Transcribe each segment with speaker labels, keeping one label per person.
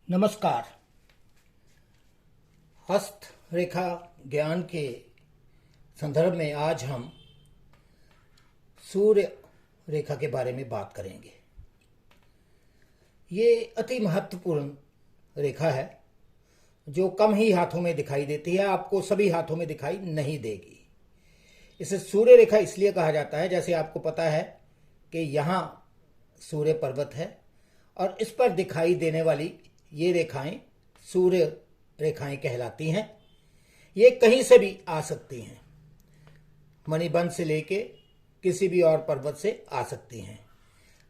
Speaker 1: नमस्कार। हस्त रेखा ज्ञान के संदर्भ में आज हम सूर्य रेखा के बारे में बात करेंगे। ये अति महत्वपूर्ण रेखा है जो कम ही हाथों में दिखाई देती है, आपको सभी हाथों में दिखाई नहीं देगी। इसे सूर्य रेखा इसलिए कहा जाता है, जैसे आपको पता है कि यहाँ सूर्य पर्वत है और इस पर दिखाई देने वाली ये रेखाएं सूर्य रेखाएं कहलाती हैं। ये कहीं से भी आ सकती हैं, मणिबंध से लेके किसी भी और पर्वत से आ सकती हैं।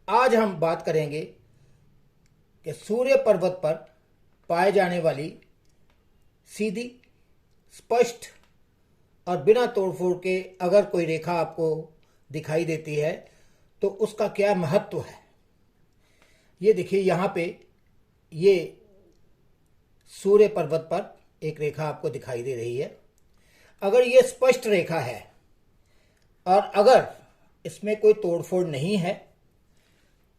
Speaker 1: आज हम बात करेंगे कि सूर्य पर्वत पर पाए जाने वाली सीधी, स्पष्ट और बिना तोड़फोड़ के अगर कोई रेखा आपको दिखाई देती है तो उसका क्या महत्व है। ये देखिए, यहाँ पे ये सूर्य पर्वत पर एक रेखा आपको दिखाई दे रही है। अगर ये स्पष्ट रेखा है और अगर इसमें कोई तोड़फोड़ नहीं है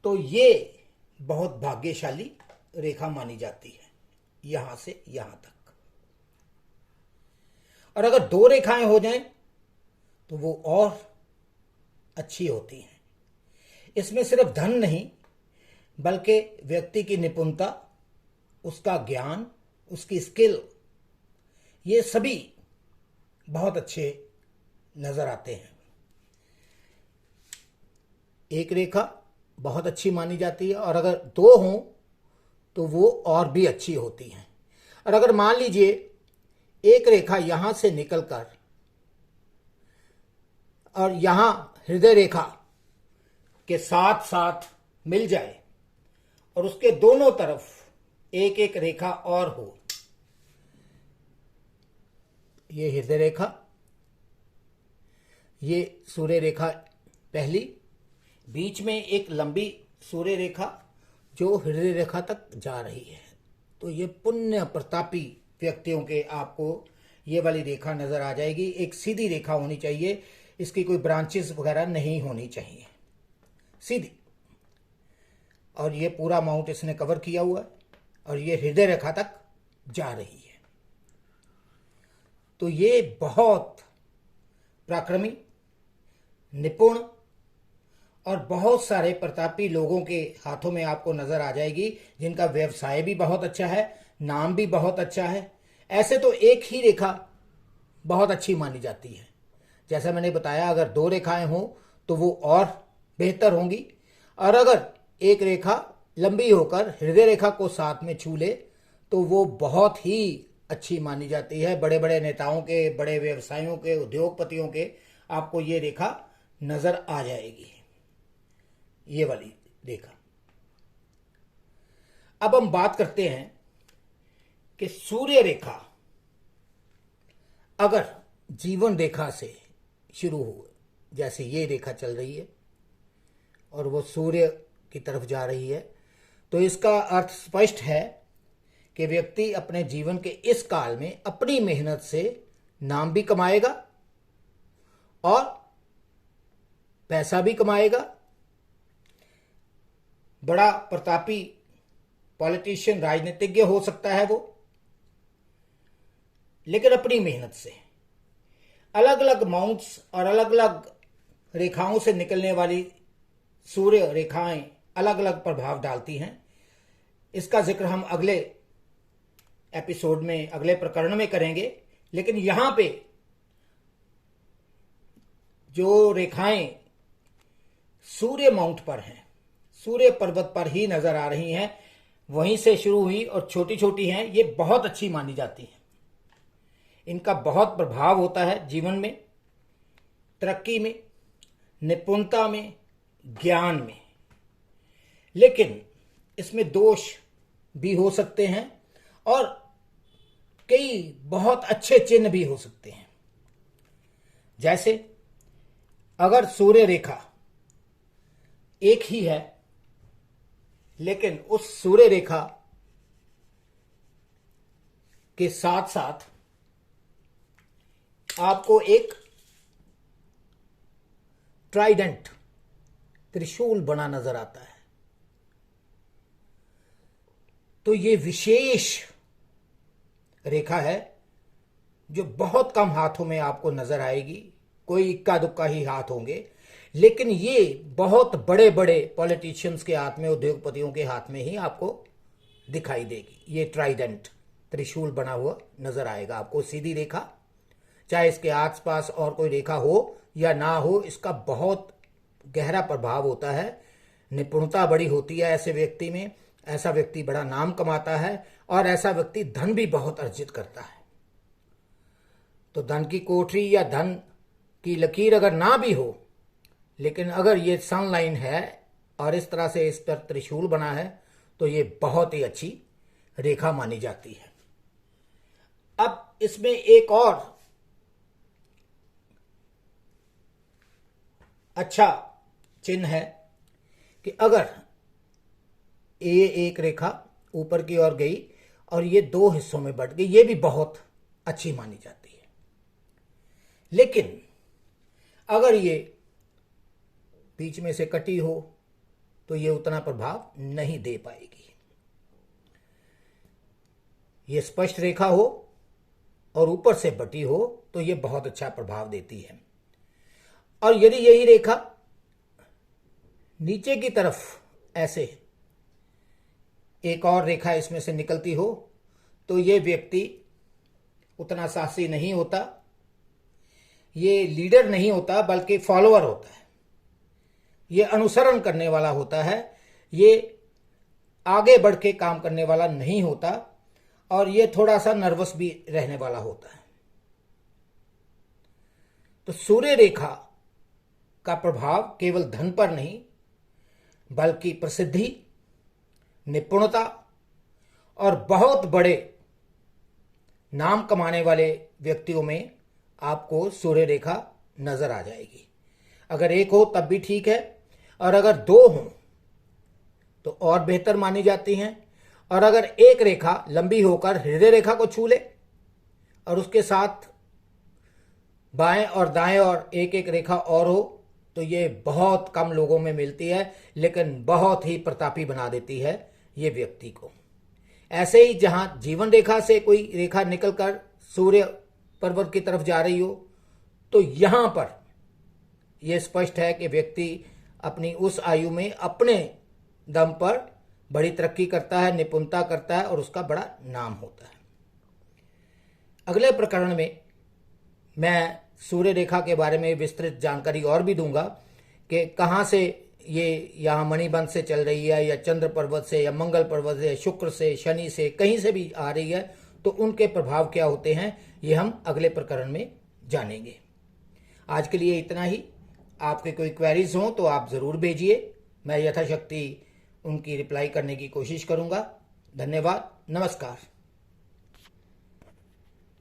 Speaker 1: तो ये बहुत भाग्यशाली रेखा मानी जाती है, यहां से यहां तक। और अगर दो रेखाएं हो जाएं तो वो और अच्छी होती हैं। इसमें सिर्फ धन नहीं बल्कि व्यक्ति की निपुणता, उसका ज्ञान, उसकी स्किल, ये सभी बहुत अच्छे नजर आते हैं। एक रेखा बहुत अच्छी मानी जाती है और अगर दो हों तो वो और भी अच्छी होती हैं। और अगर मान लीजिए एक रेखा यहां से निकलकर और यहां हृदय रेखा के साथ साथ मिल जाए और उसके दोनों तरफ एक एक रेखा और हो, ये हृदय रेखा, ये सूर्य रेखा पहली, बीच में एक लंबी सूर्य रेखा जो हृदय रेखा तक जा रही है, तो ये पुण्य प्रतापी व्यक्तियों के आपको ये वाली रेखा नजर आ जाएगी। एक सीधी रेखा होनी चाहिए, इसकी कोई ब्रांचेस वगैरह नहीं होनी चाहिए, सीधी। और ये पूरा माउंट इसने कवर किया हुआ है और ये हृदय रेखा तक जा रही है। तो ये बहुत पराक्रमी, निपुण और बहुत सारे प्रतापी लोगों के हाथों में आपको नजर आ जाएगी, जिनका व्यवसाय भी बहुत अच्छा है, नाम भी बहुत अच्छा है। ऐसे तो एक ही रेखा बहुत अच्छी मानी जाती है। जैसा मैंने बताया, अगर दो रेखाएं हों तो वो और बेहतर होंगी, और अगर एक रेखा लंबी होकर हृदय रेखा को साथ में छू ले तो वो बहुत ही अच्छी मानी जाती है। बड़े बड़े नेताओं के, बड़े व्यवसायों के, उद्योगपतियों के आपको ये रेखा नजर आ जाएगी, ये वाली रेखा। अब हम बात करते हैं कि सूर्य रेखा अगर जीवन रेखा से शुरू हो, जैसे ये रेखा चल रही है और वो सूर्य की तरफ जा रही है, तो इसका अर्थ स्पष्ट है कि व्यक्ति अपने जीवन के इस काल में अपनी मेहनत से नाम भी कमाएगा और पैसा भी कमाएगा। बड़ा प्रतापी पॉलिटिशियन, राजनीतिज्ञ हो सकता है वो, लेकिन अपनी मेहनत से। अलग अलग माउंट्स और अलग अलग रेखाओं से निकलने वाली सूर्य रेखाएं अलग अलग प्रभाव डालती हैं। इसका जिक्र हम अगले एपिसोड में, अगले प्रकरण में करेंगे। लेकिन यहां पे जो रेखाएं सूर्य माउंट पर हैं, सूर्य पर्वत पर ही नजर आ रही हैं, वहीं से शुरू हुई और छोटी छोटी हैं, ये बहुत अच्छी मानी जाती हैं। इनका बहुत प्रभाव होता है जीवन में, तरक्की में, निपुणता में, ज्ञान में। लेकिन इसमें दोष भी हो सकते हैं और कई बहुत अच्छे चिन्ह भी हो सकते हैं। जैसे अगर सूर्य रेखा एक ही है लेकिन उस सूर्य रेखा के साथ साथ आपको एक ट्राइडेंट, त्रिशूल बना नजर आता है, तो ये विशेष रेखा है जो बहुत कम हाथों में आपको नजर आएगी, कोई इक्का दुक्का ही हाथ होंगे, लेकिन ये बहुत बड़े बड़े पॉलिटिशियंस के हाथ में, उद्योगपतियों के हाथ में ही आपको दिखाई देगी। ये ट्राइडेंट, त्रिशूल बना हुआ नजर आएगा आपको। सीधी रेखा, चाहे इसके आसपास और कोई रेखा हो या ना हो, इसका बहुत गहरा प्रभाव होता है। निपुणता बड़ी होती है ऐसे व्यक्ति में, ऐसा व्यक्ति बड़ा नाम कमाता है और ऐसा व्यक्ति धन भी बहुत अर्जित करता है। तो धन की कोठरी या धन की लकीर अगर ना भी हो, लेकिन अगर ये सन लाइन है और इस तरह से इस पर त्रिशूल बना है, तो ये बहुत ही अच्छी रेखा मानी जाती है। अब इसमें एक और अच्छा चिन्ह है कि अगर ये एक रेखा ऊपर की ओर गई और ये दो हिस्सों में बंट गई, ये भी बहुत अच्छी मानी जाती है। लेकिन अगर ये बीच में से कटी हो तो ये उतना प्रभाव नहीं दे पाएगी। ये स्पष्ट रेखा हो और ऊपर से बटी हो तो ये बहुत अच्छा प्रभाव देती है। और यदि यही रेखा नीचे की तरफ ऐसे एक और रेखा इसमें से निकलती हो तो ये व्यक्ति उतना साहसी नहीं होता, ये लीडर नहीं होता, बल्कि फॉलोअर होता है। ये अनुसरण करने वाला होता है, ये आगे बढ़ के काम करने वाला नहीं होता और ये थोड़ा सा नर्वस भी रहने वाला होता है। तो सूर्य रेखा का प्रभाव केवल धन पर नहीं, बल्कि प्रसिद्धि, निपुणता और बहुत बड़े नाम कमाने वाले व्यक्तियों में आपको सूर्य रेखा नजर आ जाएगी। अगर एक हो तब भी ठीक है, और अगर दो हों तो और बेहतर मानी जाती हैं। और अगर एक रेखा लंबी होकर हृदय रेखा को छू ले और उसके साथ बाएं और दाएं और एक एक रेखा और हो, तो ये बहुत कम लोगों में मिलती है, लेकिन बहुत ही प्रतापी बना देती है ये व्यक्ति को। ऐसे ही जहां जीवन रेखा से कोई रेखा निकलकर सूर्य पर्वत की तरफ जा रही हो, तो यहां पर यह स्पष्ट है कि व्यक्ति अपनी उस आयु में अपने दम पर बड़ी तरक्की करता है, निपुणता करता है और उसका बड़ा नाम होता है। अगले प्रकरण में मैं सूर्य रेखा के बारे में विस्तृत जानकारी और भी दूंगा कि कहाँ से ये यहाँ मणिबंध से चल रही है, या चंद्र पर्वत से, या मंगल पर्वत से, शुक्र से, शनि से, कहीं से भी आ रही है, तो उनके प्रभाव क्या होते हैं ये हम अगले प्रकरण में जानेंगे। आज के लिए इतना ही। आपके कोई क्वेरीज हों तो आप ज़रूर भेजिए, मैं यथाशक्ति उनकी रिप्लाई करने की कोशिश करूँगा। धन्यवाद, नमस्कार।